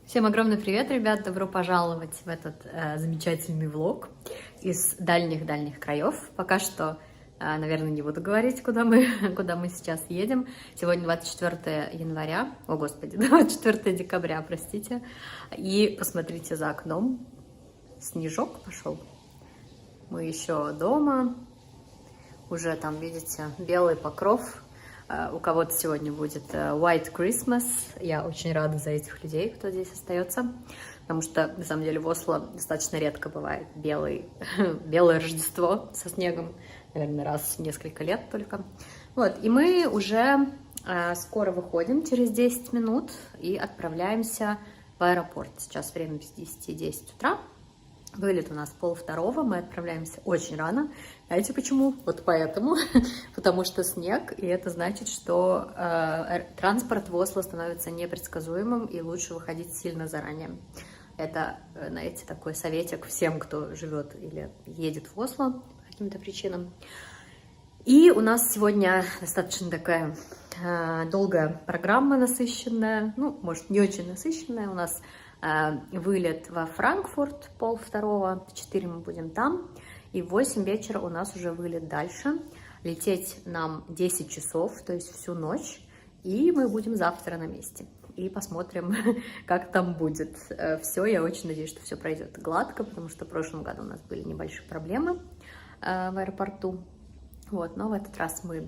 Всем огромный привет, ребят! Добро пожаловать в этот замечательный влог из дальних-дальних краев. Пока что, наверное, не буду говорить, куда мы сейчас едем. Сегодня 24 января, о господи, 24 декабря, простите. И посмотрите за окном, снежок пошел. Мы еще дома, уже там, видите, белый покров. У кого-то сегодня будет White Christmas. Я очень рада за этих людей, кто здесь остается, потому что, на самом деле, в Осло достаточно редко бывает белое Рождество со снегом, наверное, раз в несколько лет только. Вот, и мы уже скоро выходим, через 10 минут, и отправляемся в аэропорт. Сейчас время без 10 утра. Вылет у нас 1:30, мы отправляемся очень рано. Знаете почему? Вот поэтому. Потому что снег, и это значит, что транспорт в Осло становится непредсказуемым, и лучше выходить сильно заранее. Это, знаете, такой советик всем, кто живет или едет в Осло по каким-то причинам. И у нас сегодня достаточно такая долгая программа, насыщенная. Ну, может, не очень насыщенная. У нас вылет во Франкфурт 1:30, в 4 мы будем там, и в 8 вечера у нас уже вылет дальше. Лететь нам 10 часов, то есть всю ночь, и мы будем завтра на месте. И посмотрим, как там будет все. Я очень надеюсь, что все пройдет гладко, потому что в прошлом году у нас были небольшие проблемы в аэропорту. Вот, но в этот раз мы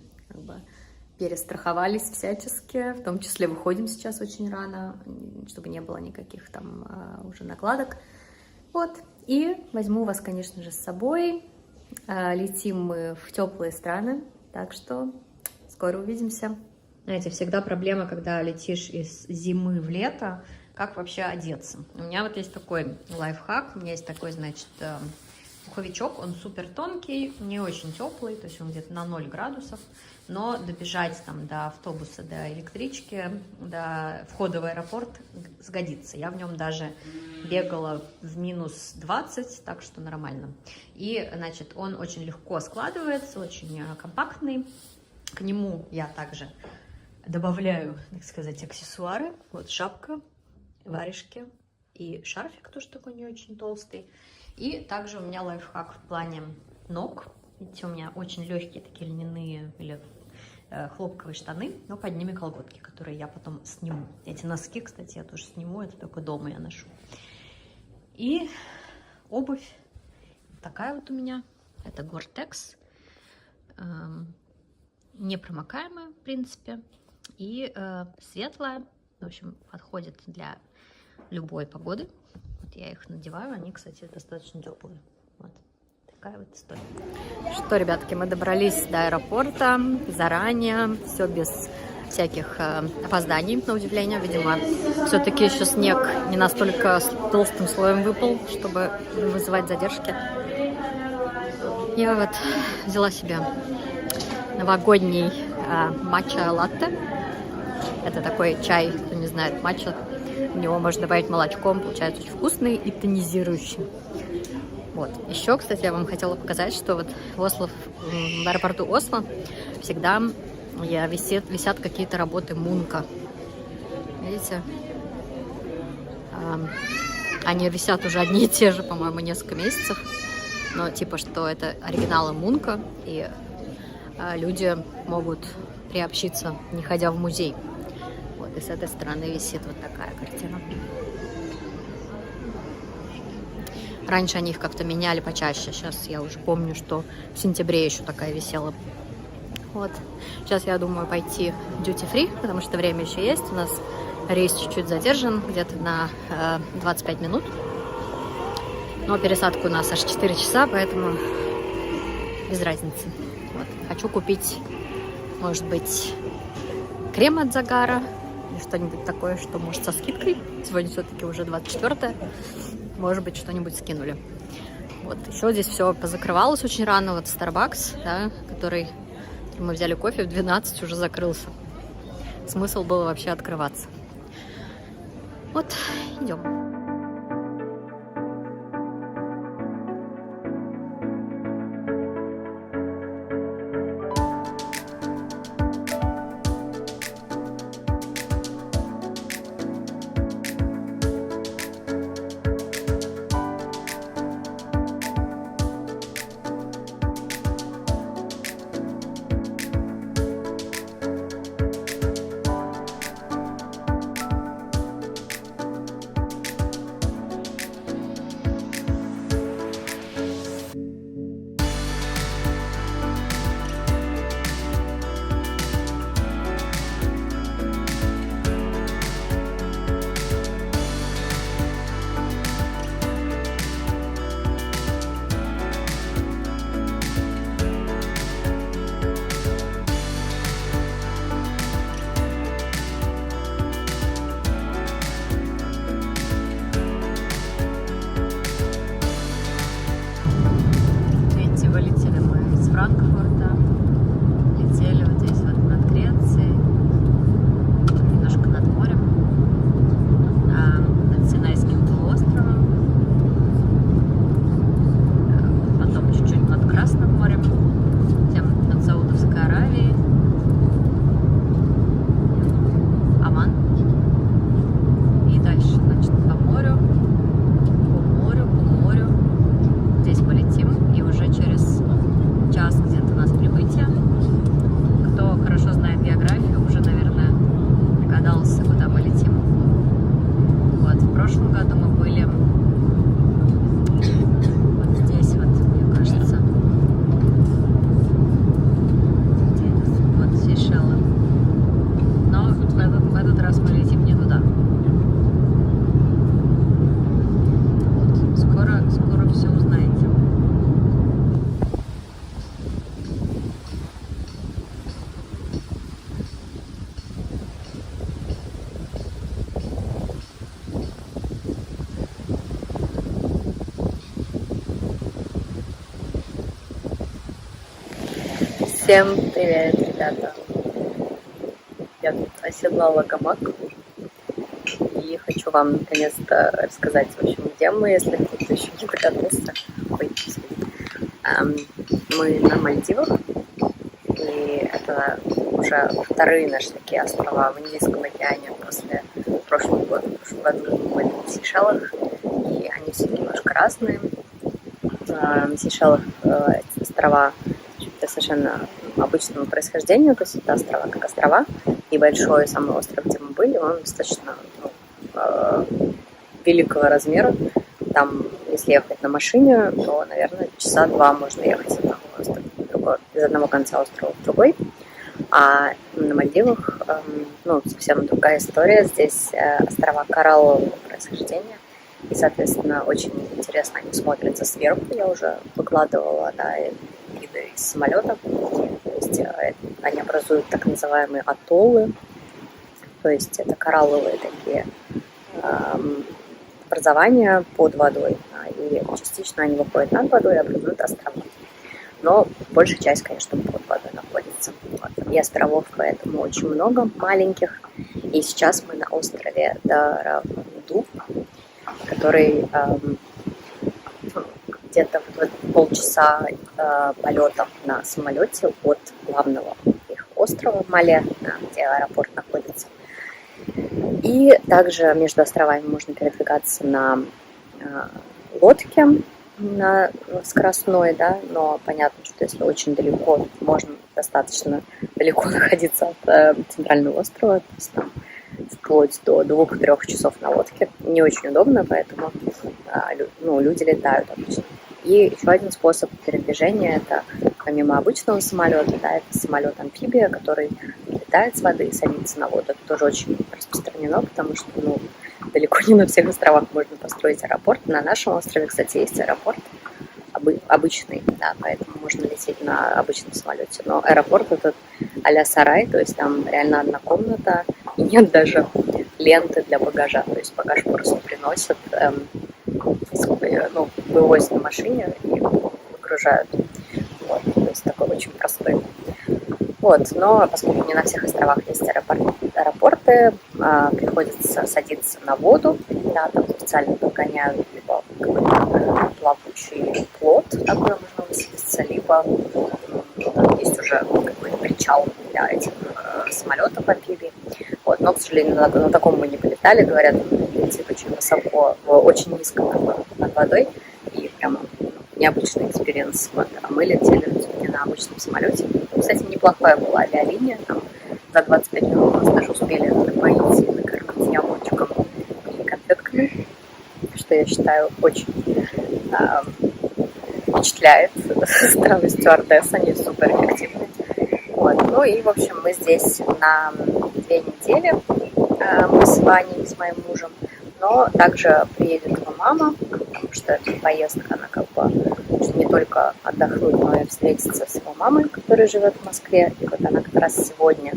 перестраховались всячески, в том числе выходим сейчас очень рано, чтобы не было никаких там уже накладок. Вот, и возьму вас, конечно же, с собой. Летим мы в теплые страны, так что скоро увидимся. Знаете, всегда проблема, когда летишь из зимы в лето, как вообще одеться. У меня вот есть такой лайфхак, у меня есть такой, значит, пуховичок, он супер тонкий, не очень теплый, то есть он где-то на 0 градусов, но добежать там до автобуса, до электрички, до входа в аэропорт сгодится. Я в нем даже бегала в минус 20, так что нормально. И, значит, он очень легко складывается, очень компактный. К нему я также добавляю, так сказать, аксессуары. Вот шапка, варежки и шарфик, тоже такой не очень толстый. И также у меня лайфхак в плане ног. Видите, у меня очень легкие такие льняные или хлопковые штаны, но под ними колготки, которые я потом сниму. Эти носки, кстати, я тоже сниму, это только дома я ношу. И обувь такая вот у меня. Это Gore-Tex. Непромокаемая, в принципе. И светлая. В общем, подходит для любой погоды. Вот я их надеваю, они, кстати, достаточно теплые. Вот такая вот история. Что, ребятки, мы добрались до аэропорта заранее, все без всяких опозданий, на удивление. Видимо, все-таки еще снег не настолько толстым слоем выпал, чтобы вызывать задержки. Я вот взяла себе новогодний матча-латте. Это такой чай, кто не знает, матча. В него можно добавить молочком, получается очень вкусный и тонизирующий. Вот. Еще, кстати, я вам хотела показать, что вот в аэропорту Осло всегда висят какие-то работы Мунка. Видите? Они висят уже одни и те же, по-моему, несколько месяцев. Но типа, что это оригиналы Мунка, и люди могут приобщиться, не ходя в музей. Вот, и с этой стороны висит вот такая картина. Раньше они их как-то меняли почаще. Сейчас я уже помню, что в сентябре еще такая висела. Вот. Сейчас я думаю пойти в Duty Free, потому что время еще есть. У нас рейс чуть-чуть задержан, где-то на 25 минут. Но пересадка у нас аж 4 часа, поэтому без разницы. Вот. Хочу купить, может быть, крем от загара или что-нибудь такое, что может со скидкой. Сегодня все-таки уже 24-е. Может быть, что-нибудь скинули. Вот. Еще здесь все позакрывалось очень рано. Вот Starbucks, да, который мы взяли кофе в 12, уже закрылся. Смысл было вообще открываться. Вот, идем. прошлом году мы были вот здесь вот, мне кажется. Вот Сейшелы. Но в этот раз мы летим не туда. Вот. Скоро все узнаете. Всем привет, ребята! Я тут оседлала гамак и хочу вам наконец-то рассказать, в общем, где мы, если кто-то еще не догадался. Ой, мы на Мальдивах, и это уже вторые наши такие острова в Индийском океане после прошлого года. В прошлом году мы были на Сейшелах, и они все немножко разные. На Сейшелах эти острова совершенно обычного происхождения, то есть это острова как острова, и большой самый остров, где мы были, он достаточно великого размера. Там, если ехать на машине, то, наверное, часа два можно ехать из одного конца острова в другой. А на Мальдивах совсем другая история. Здесь острова кораллового происхождения. И, соответственно, очень интересно они смотрятся сверху. Я уже выкладывала виды из самолета. То есть они образуют так называемые атоллы. То есть это коралловые такие образования под водой. И частично они выходят над водой и образуют острова. Но большая часть, конечно, под водой находится. Вот. И островов поэтому очень много маленьких. И сейчас мы на острове Дараванду, который где-то полчаса полета на самолете от главного их острова Мале, где аэропорт находится. И также между островами можно передвигаться на лодке, на скоростной, да, но понятно, что если очень далеко, можно достаточно далеко находиться от центрального острова, то есть там вплоть до 2-3 часов на лодке. Не очень удобно, поэтому люди летают обычно. И еще один способ передвижения, это помимо обычного самолета, да, это самолет-амфибия, который летает с воды и садится на воду. Это тоже очень распространено, потому что далеко не на всех островах можно построить аэропорт. На нашем острове, кстати, есть аэропорт обычный, да, поэтому можно лететь на обычном самолете. Но аэропорт этот а-ля сарай, то есть там реально одна комната, и нет даже ленты для багажа. То есть багаж просто приносят, вывозят на машине и выгружают. Вот, то есть такой очень простой. Вот, но поскольку не на всех островах есть аэропорты, приходится садиться на воду, да, там специально подгоняют либо какой-то плавучий плот, такой можно высадиться, либо там есть уже какой-то причал для этих самолетов амфибий. Вот, но, к сожалению, на таком мы не полетали, говорят, летит очень высоко, очень низко над водой, и прямо необычный экспириенс. Вот. А мы летели не на обычном самолете. Кстати, неплохая была авиалиния. Там за 25 минут нас даже успели напоить и накормить яблочком и конфетками, что я считаю очень впечатляет со стороны стюардесс. Они супер эффективны. Вот. Ну и, в общем, мы здесь на 2 недели. Мы с Ваней, с моим мужем. Но также приедет его мама, потому что эта поездка, она как бы не только отдохнуть, но и встретиться с его мамой, которая живет в Москве. И вот она как раз сегодня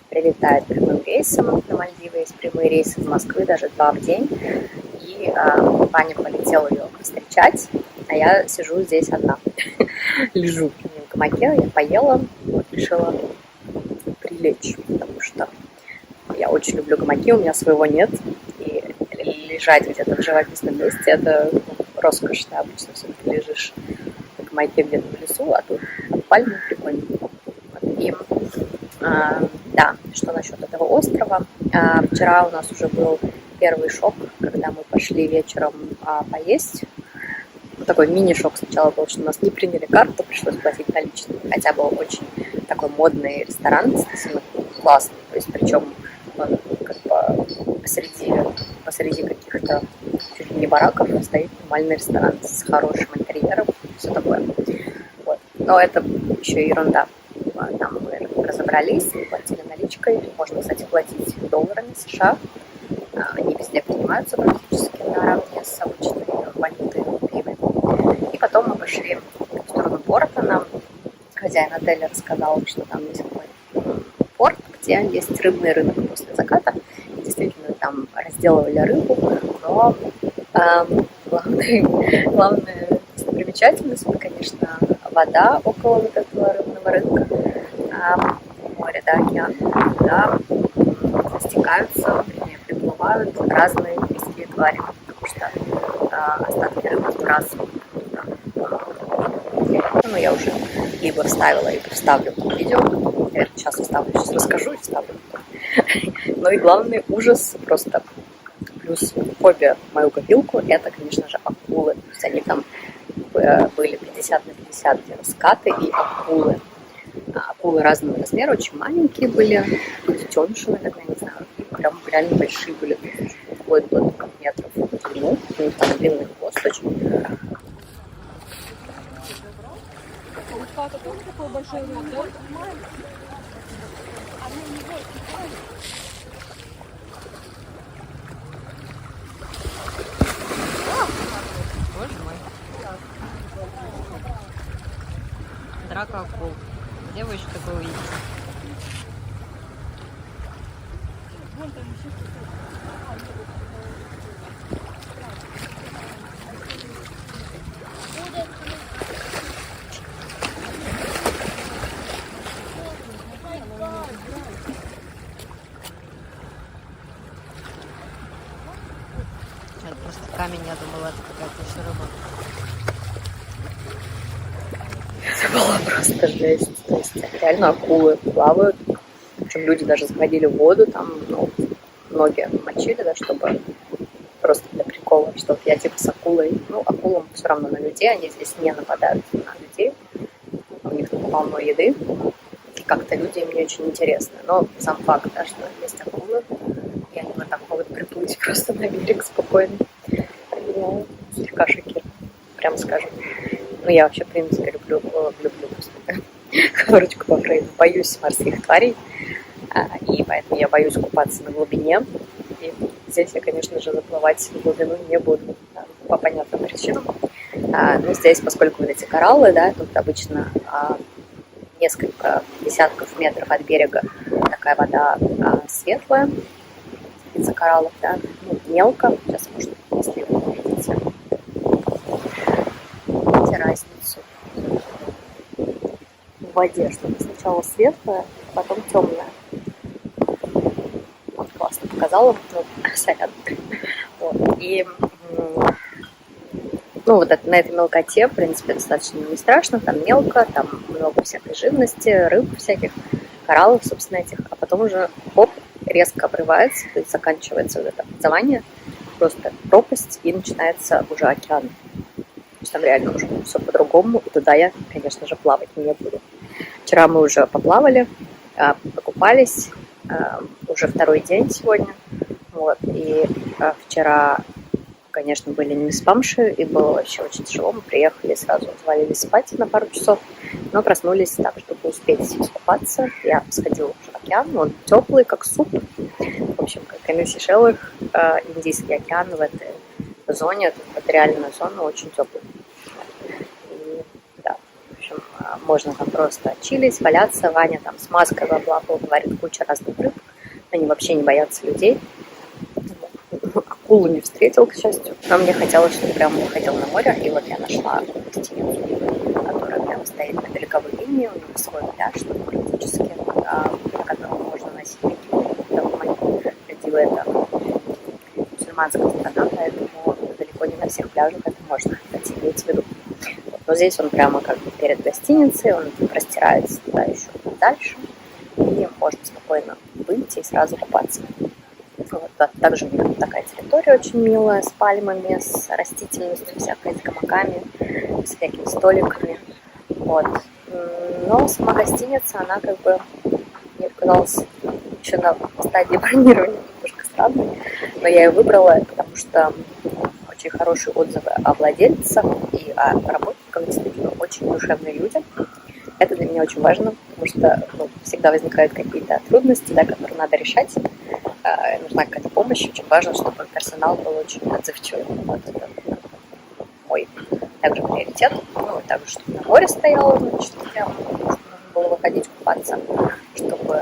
прилетает прямым рейсом на Мальдивы. Есть прямые рейсы из Москвы, даже 2 в день. И Ваня полетела ее встречать, а я сижу здесь одна. Лежу в гамаке, я поела, вот, решила прилечь, потому что я очень люблю гамаки, у меня своего нет. И лежать где-то в живописном месте — это роскошь. Ты обычно все-таки лежишь в гамаке где-то в лесу, а тут пальмы прикольно. И да, что насчет этого острова? Вчера у нас уже был первый шок, когда мы пошли вечером поесть. Такой мини-шок сначала был, что нас не приняли карту, пришлось платить наличными. Хотя был очень такой модный ресторан, действительно классный. То есть, причем он как-то посреди каких-то чуть ли не бараков стоит нормальный ресторан с хорошим интерьером, все такое. Вот. Но это еще ерунда. Там мы разобрались, платили наличкой. Можно, кстати, платить долларами США. Они везде принимаются практически наравне с обычной валютой рупиями. И потом мы пошли в сторону порта. Нам хозяин отеля рассказал, что там есть такой порт, где есть рыбный рынок после заката. И действительно, там разделывали рыбу, но главная достопримечательность, это, конечно, вода около вот этого рыбного рынка, море, да, океан, да, стекаются, приплывают разные морские твари, потому что остатки рыбы сбрасывают. Ну, я уже либо вставила, либо вставлю видео. Наверное, сейчас вставлю, сейчас расскажу и вставлю. Ну и главный ужас просто плюс фобия в мою копилку, это, конечно же, акулы. То есть они там были 50 на 50, где скаты и акулы. Акулы разного размера, очень маленькие были, детеныши, наверное, не знаю, и прям реально большие были, вплоть до 2 метров в длину, у них там длинный хвост очень. Боже мой. Драка акул. Где вы еще такое увидите? Это просто камень, я думала, это какая-то еще рыба. Это была просто жесть. То есть реально акулы плавают. Причем люди даже заходили в воду, там, ну, ноги мочили, да, чтобы просто для прикола, что я типа с акулой. Ну, акулам все равно на людей, они здесь не нападают на людей. У них там полно еды. И как-то люди им не очень интересны. Но сам факт, да, что есть акулы, и они вот так могут приплыть просто на берег спокойно. Я слегка шокирована, прямо скажем. Ну, я вообще, в принципе, люблю корочку по Фрейду, боюсь морских тварей, и поэтому я боюсь купаться на глубине. И здесь я, конечно же, заплывать в глубину не буду, да, по понятным причинам. Но здесь, поскольку вот эти кораллы, да, тут обычно несколько десятков метров от берега такая вода светлая из-за кораллов, да, ну, мелко. Сейчас, может, если вы увидите разницу в воде, что сначала светлая, потом темная. Вот, классно показала, ну, сорян. Вот. И ну, вот на этой мелкоте, в принципе, достаточно не страшно, там мелко, там много всякой живности, рыб всяких, кораллов, собственно, этих, а потом уже, оп, резко обрывается, то есть заканчивается вот это образование, просто пропасть, и начинается уже океан. То есть там реально уже все по-другому, и туда я, конечно же, плавать не буду. Вчера мы уже поплавали, покупались, уже второй день сегодня, вот, и вчера, конечно, были не спамши, и было вообще очень тяжело, мы приехали, сразу завалились спать на пару часов, но проснулись так, чтобы успеть искупаться. Я сходила уже в океан, он теплый, как суп, в общем, как и на Сейшелах, Индийский океан в этой зоне, это реально зона очень теплая. И, да, в общем, можно там просто чилить, валяться. Ваня там с маской в облаку говорит куча разных рыб. Они вообще не боятся людей. Акулу не встретил, к счастью. Но мне хотелось, чтобы прям выходил на море. И вот я нашла гостиницу, которая прям стоит на береговой линии. У них свой пляж, практически, на котором можно носить бикини. Это мусульманская страна, поэтому далеко не на всех пляжах это можно, кстати, иметь в виду. Но здесь он прямо как бы перед гостиницей, он простирается туда еще дальше, и можно спокойно выйти и сразу купаться. Вот. Также у них такая территория очень милая, с пальмами, с растительностью всякой, с гамаками, с всякими столиками. Вот. Но сама гостиница, она как бы, мне показалось, еще на стадии бронирования немножко странный, но я ее выбрала, потому что очень хорошие отзывы о владельцах и о работниках, действительно очень душевные люди. Это для меня очень важно, потому что всегда возникают какие-то трудности, да, которые надо решать. Нужна какая-то помощь. Очень важно, чтобы персонал был очень отзывчивый. Вот это мой также приоритет. Ну, и также, чтобы на море стояло, значит, прямо, чтобы нужно было выходить купаться, чтобы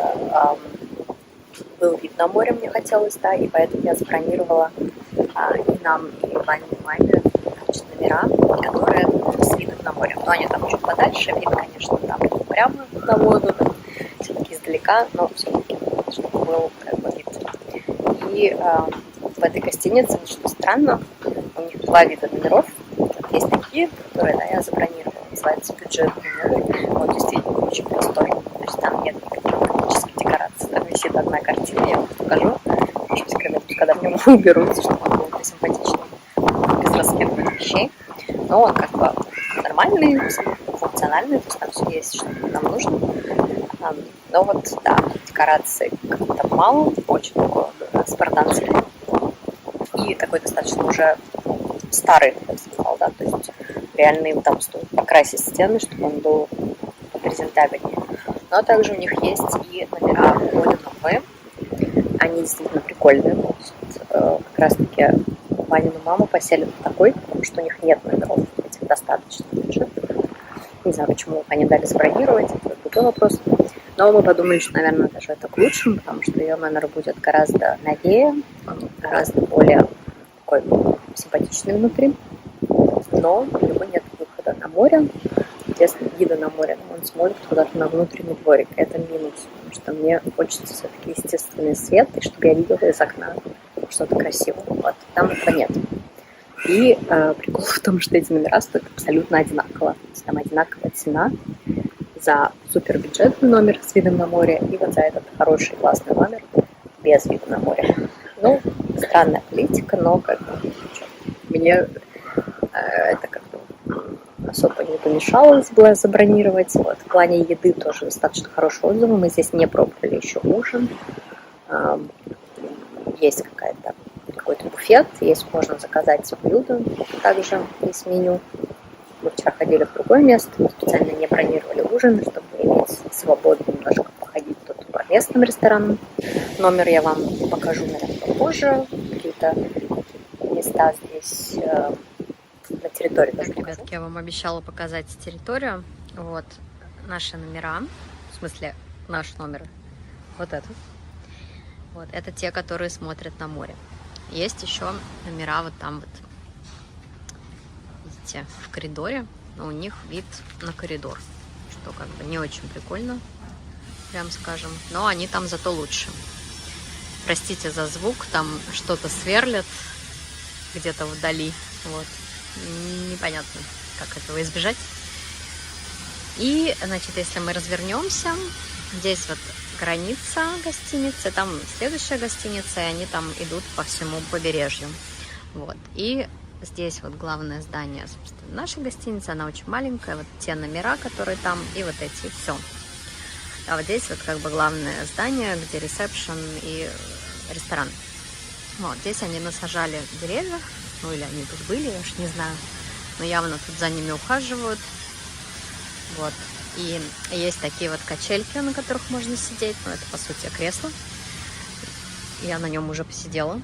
был вид на море, мне хотелось, да, и поэтому я забронировала и нам, и Ване, и маме, значит, номера, которые с видом на море. Но они там чуть подальше, вид, конечно, там прямо на воду, все-таки издалека, но все-таки, чтобы был как бы вид. И в этой гостинице, что странно, у них два вида номеров. Вот есть такие, которые, да, я забронировала, называется бюджетный номер. Вот действительно очень простой. То есть там нет никаких графических декораций. Там висит одна картина, я вам покажу. Может быть, когда в нем уберутся, чтобы он был симпатичный, без раскидывания вещей. Но он как бы нормальный, функциональный, то есть там все есть, что нам нужно. Но вот, да, декораций как-то мало, очень такой спартанский. И такой достаточно уже старый, я бы сказала, да, то есть реально им там стоит покрасить стены, чтобы он был попрезентабельнее. Но также у них есть и номера более новые. Они действительно прикольные. Как раз таки Ванину маму поселят в такой, потому что у них нет номеров этих достаточно бюджетных. Не знаю, почему они дали забронировать, это другой вопрос. Но мы подумали, что, наверное, даже это к лучшему, потому что ее номер будет гораздо новее, гораздо более такой симпатичный внутри. Но у него нет выхода на море. Естественно, вида на море, но он смотрит куда-то на внутренний дворик. Это минус, потому что мне хочется все-таки естественный свет, и чтобы я видела из окна что-то красивое. Вот, там этого нет. И прикол в том, что эти номера стоят абсолютно одинаково. То есть там одинаковая цена за супербюджетный номер с видом на море и вот за этот хороший классный номер без вида на море. Ну, странная политика, но как бы мне это как бы особо не помешало забронировать. Вот. В плане еды тоже достаточно хорошие отзывы. Мы здесь не пробовали еще ужин. Есть какой-то буфет, есть, можно заказать блюда, также есть меню. Мы вчера ходили в другое место, мы специально не бронировали ужин, чтобы иметь свободу немножко походить тут по местным ресторанам. Номер я вам покажу, наверное, попозже. Какие-то места здесь на территории. Так, ребятки, я вам обещала показать территорию. Вот наши номера, в смысле наш номер, вот этот. Вот, это те, которые смотрят на море. Есть еще номера вот там вот, видите, в коридоре, но у них вид на коридор, что как бы не очень прикольно, прям скажем, но они там зато лучше. Простите за звук, там что-то сверлят где-то вдали, вот, непонятно, как этого избежать. И, значит, если мы развернемся, здесь вот граница гостиницы, там следующая гостиница, и они там идут по всему побережью. Вот. И здесь вот главное здание, собственно, нашей гостиницы, она очень маленькая, вот те номера, которые там, и вот эти, и все. А вот здесь вот как бы главное здание, где ресепшн и ресторан. Вот, здесь они насажали деревьев, ну или они тут были, я уж не знаю, но явно тут за ними ухаживают. Вот. И есть такие вот качельки, на которых можно сидеть. Ну, это, по сути, кресло. Я на нем уже посидела.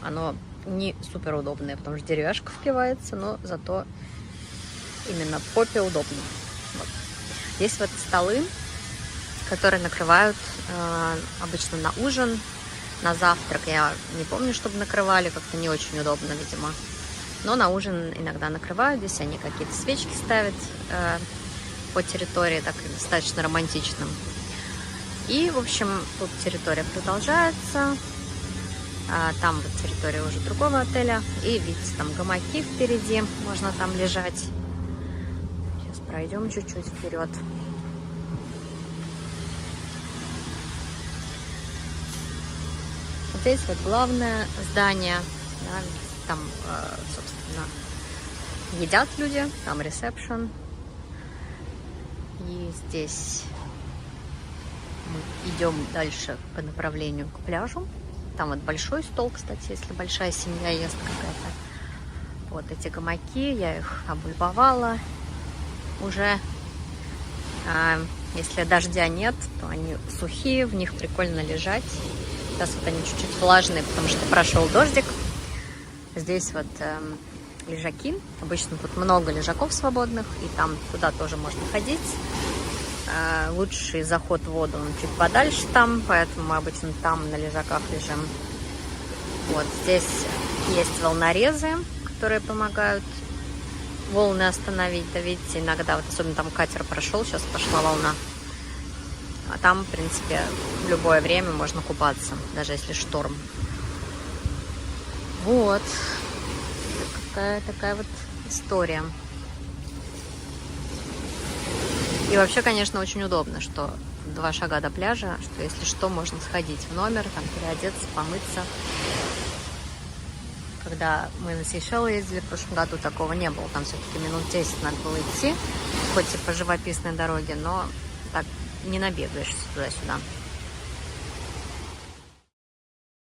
Оно не супер удобное, потому что деревяшка впивается, но зато именно попе удобно. Вот. Есть вот столы, которые накрывают обычно на ужин, на завтрак. Я не помню, чтобы накрывали, как-то не очень удобно, видимо. Но на ужин иногда накрывают. Здесь они какие-то свечки ставят по территории, так достаточно романтичным. И, в общем, тут территория продолжается. Там вот территория уже другого отеля. И, видите, там гамаки впереди. Можно там лежать. Сейчас пройдем чуть-чуть вперед. Вот здесь вот главное здание. Да, там, собственно, едят люди. Там ресепшн. И здесь мы идем дальше по направлению к пляжу. Там вот большой стол, кстати, если большая семья ест какая-то. Вот эти гамаки, я их облюбовала уже. Если дождя нет, то они сухие, в них прикольно лежать. Сейчас вот они чуть-чуть влажные, потому что прошел дождик. Здесь вот лежаки. Обычно тут много лежаков свободных, и там туда тоже можно ходить. Лучший заход в воду, он чуть подальше там, поэтому мы обычно там на лежаках лежим. Вот здесь есть волнорезы, которые помогают волны остановить. Да, видите, иногда, вот особенно там катер прошел, сейчас пошла волна. А там, в принципе, в любое время можно купаться, даже если шторм. Вот. Такая вот история. И вообще, конечно, очень удобно, что 2 шага до пляжа, что если что, можно сходить в номер, там переодеться, помыться. Когда мы на Сейшелы ездили в прошлом году, такого не было. Там все-таки минут 10 надо было идти, хоть и по живописной дороге, но так не набегаешься туда-сюда.